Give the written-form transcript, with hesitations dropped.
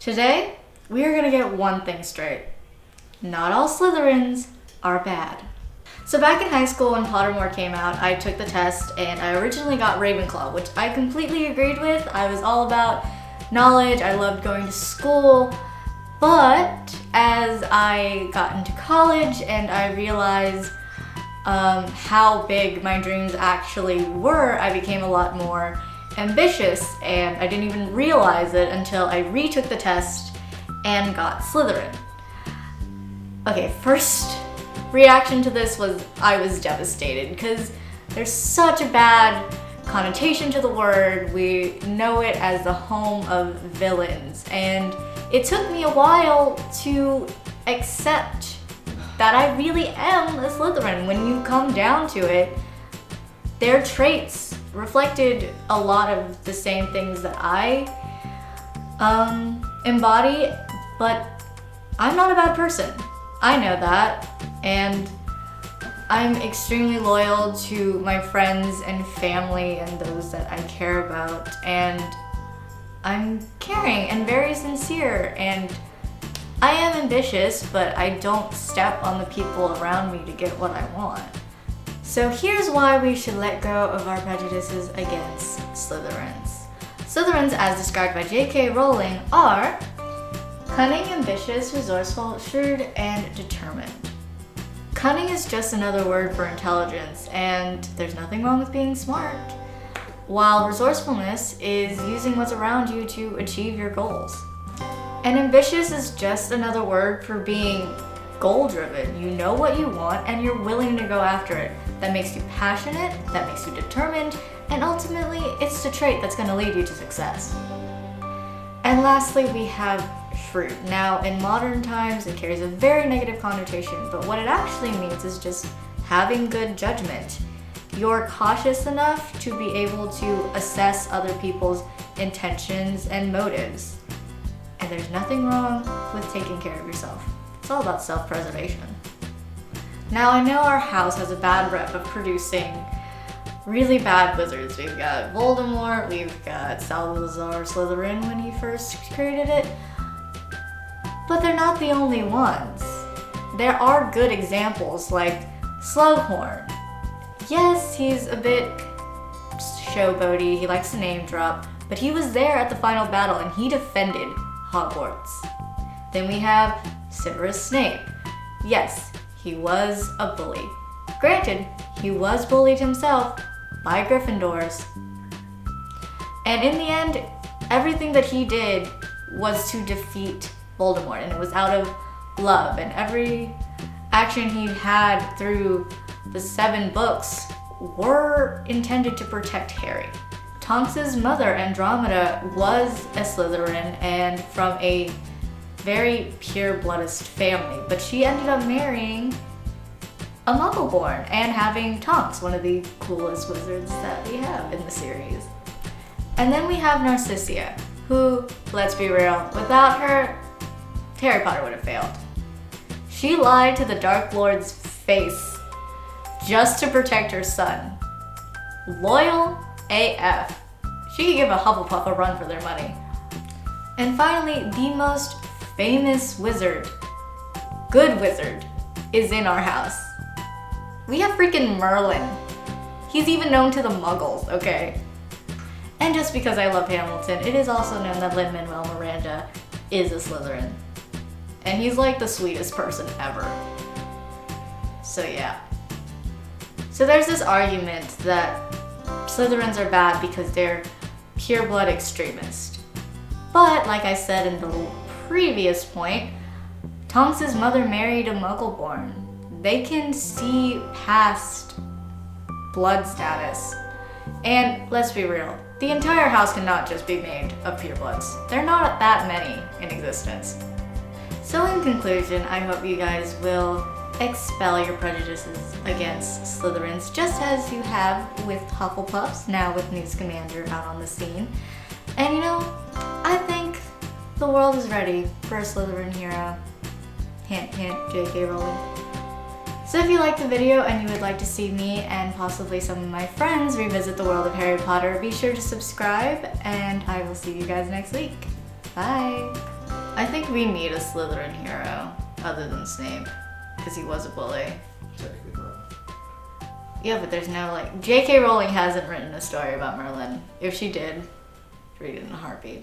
Today, we are gonna get one thing straight. Not all Slytherins are bad. So back in high school when Pottermore came out, I took the test and I originally got Ravenclaw, which I completely agreed with. I was all about knowledge, I loved going to school, but as I got into college and I realized how big my dreams actually were, I became a lot more ambitious, and I didn't even realize it until I retook the test and got Slytherin. Okay, first reaction to this was I was devastated because there's such a bad connotation to the word. We know it as the home of villains, and it took me a while to accept that I really am a Slytherin. When you come down to it, their traits reflected a lot of the same things that I embody, but I'm not a bad person. I know that, and I'm extremely loyal to my friends and family and those that I care about, and I'm caring and very sincere, and I am ambitious, but I don't step on the people around me to get what I want. So here's why we should let go of our prejudices against Slytherins. Slytherins, as described by J.K. Rowling, are cunning, ambitious, resourceful, shrewd, and determined. Cunning is just another word for intelligence, and there's nothing wrong with being smart. While resourcefulness is using what's around you to achieve your goals. And ambitious is just another word for being goal-driven. You know what you want and you're willing to go after it. That makes you passionate, that makes you determined, and ultimately it's the trait that's going to lead you to success. And lastly, we have shrewd. Now, in modern times, it carries a very negative connotation, but what it actually means is just having good judgment. You're cautious enough to be able to assess other people's intentions and motives. And there's nothing wrong with taking care of yourself. It's all about self-preservation. Now, I know our house has a bad rep of producing really bad wizards. We've got Voldemort, we've got Salazar Slytherin when he first created it, but they're not the only ones. There are good examples like Slughorn. Yes, he's a bit showboaty, he likes to name drop, but he was there at the final battle and he defended Hogwarts. Then we have Severus Snape. Yes, he was a bully. Granted, he was bullied himself by Gryffindors. And in the end, everything that he did was to defeat Voldemort, and it was out of love. And every action he had through the 7 books were intended to protect Harry. Tonks's mother, Andromeda, was a Slytherin and from a very pure-bloodist family, but she ended up marrying a Muggleborn and having Tonks, one of the coolest wizards that we have in the series. And then we have Narcissia, who, let's be real, without her, Harry Potter would have failed. She lied to the Dark Lord's face just to protect her son. Loyal AF. She could give a Hufflepuff a run for their money. And finally, the most famous wizard, good wizard, is in our house. We have freaking Merlin. He's even known to the Muggles, okay? And just because I love Hamilton, it is also known that Lin-Manuel Miranda is a Slytherin. And he's like the sweetest person ever. So yeah. So there's this argument that Slytherins are bad because they're pure-blood extremists. But like I said in the previous point, Tonks's mother married a Muggleborn. They can see past blood status. And let's be real, the entire house cannot just be made of purebloods. There are not that many in existence. So in conclusion, I hope you guys will expel your prejudices against Slytherins, just as you have with Hufflepuffs, now with Newt Scamander out on the scene. And you know, I think the world is ready for a Slytherin hero. Hint, hint, J.K. Rowling. So if you liked the video and you would like to see me and possibly some of my friends revisit the world of Harry Potter, be sure to subscribe, and I will see you guys next week. Bye! I think we need a Slytherin hero other than Snape, because he was a bully. Technically not. Yeah, but there's no like J.K. Rowling hasn't written a story about Merlin. If she did, read it in a heartbeat.